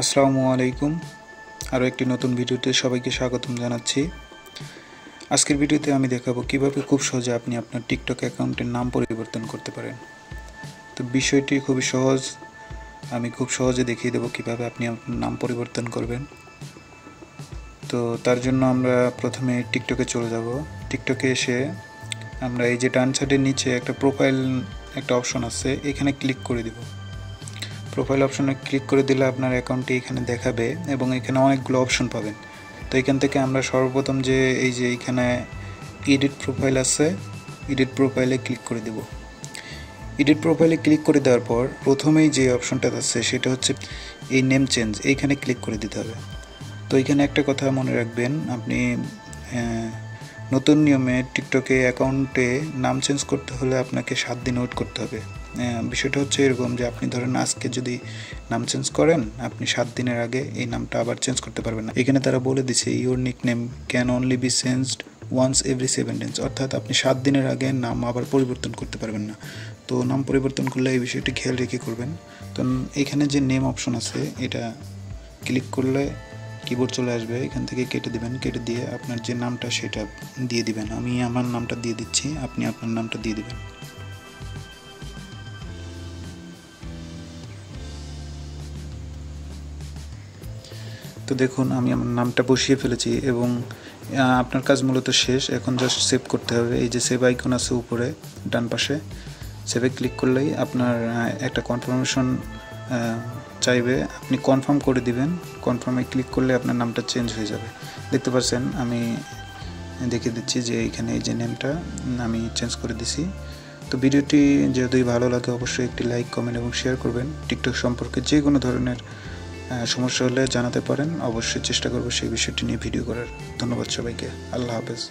আসসালামু আলাইকুম। আরও একটি নতুন ভিডিওতে সবাইকে স্বাগতম জানাচ্ছি। আজকের ভিডিওতে আমি দেখাবো কিভাবে খুব সহজে আপনি আপনার টিকটক অ্যাকাউন্টের নাম পরিবর্তন করতে পারেন। তো বিষয়টি খুবই সহজ, আমি খুব সহজে দেখিয়ে দেবো কিভাবে আপনি আপনার নাম পরিবর্তন করবেন। তো তার জন্য আমরা প্রথমে টিকটকে চলে যাব। টিকটকে এসে আমরা এই যে ডান সাইডের নিচে একটা প্রোফাইল একটা অপশন আছে, এখানে ক্লিক করে দেব। প্রোফাইল অপশনে ক্লিক করে দিলে আপনার অ্যাকাউন্টটি এখানে দেখাবে এবং এখানে অনেকগুলো অপশন পাবেন। তো এখান থেকে আমরা সর্বপ্রথম যে এই যে এখানে এডিট প্রোফাইল আছে, এডিট প্রোফাইলে ক্লিক করে দেব। এডিট প্রোফাইলে ক্লিক করে দেওয়ার পর প্রথমেই যে অপশনটা আছে সেটা হচ্ছে এই নেম চেঞ্জ, এইখানে ক্লিক করে দিতে হবে। তো এখানে একটা কথা মনে রাখবেন, আপনি নতুন নিয়মে টিকটকে অ্যাকাউন্টে নাম চেঞ্জ করতে হলে আপনাকে 7 দিন ওয়েট করতে হবে। বিষয়টা হচ্ছে এরকম যে আপনি ধরেন আজকে যদি নাম চেঞ্জ করেন, আপনি 7 দিনের আগে এই নামটা আবার চেঞ্জ করতে পারবেন না। এখানে তারা বলে দিছে your nickname can only be changed once every 7 days, অর্থাৎ আপনি 7 দিনের আগে নাম আবার পরিবর্তন করতে পারবেন না। তো নাম পরিবর্তন করলে এই বিষয়টি খেয়াল রেখে করবেন। তো এখানে যে নেম অপশন আছে এটা ক্লিক করলে কিবোর্ড চলে আসবে, এখান থেকে কেটে দিবেন, কেটে দিয়ে আপনার যে নামটা সেটা দিয়ে দিবেন। আমি আমার নামটা দিয়ে দিচ্ছি, আপনি আপনার নামটা দিয়ে দিবেন। তো দেখুন আমি আমার নামটা বসিয়ে ফেলেছি এবং আপনার কাজ মূলত শেষ। এখন জাস্ট সেভ করতে হবে। এই যে সেভ আইকন আছে উপরে ডান পাশে, সেভে ক্লিক করলেই আপনার একটা কনফার্মেশন চাইবে, আপনি কনফার্ম করে দিবেন। কনফার্মে ক্লিক করলে আপনার নামটা চেঞ্জ হয়ে যাবে। দেখতে পাচ্ছেন আমি দেখিয়ে দিচ্ছি যে এখানে এই যে নেমটা আমি চেঞ্জ করে দিছি। তো ভিডিওটি যদি ভালো লাগে অবশ্যই একটি লাইক, কমেন্ট এবং শেয়ার করবেন। টিকটক সম্পর্কে যে কোনো ধরনের সমস্যা হলে জানাতে পারেন, অবশ্যই চেষ্টা করব সেই বিষয়টি নিয়ে ভিডিও করার। ধন্যবাদ সবাইকে, আল্লাহ হাফেজ।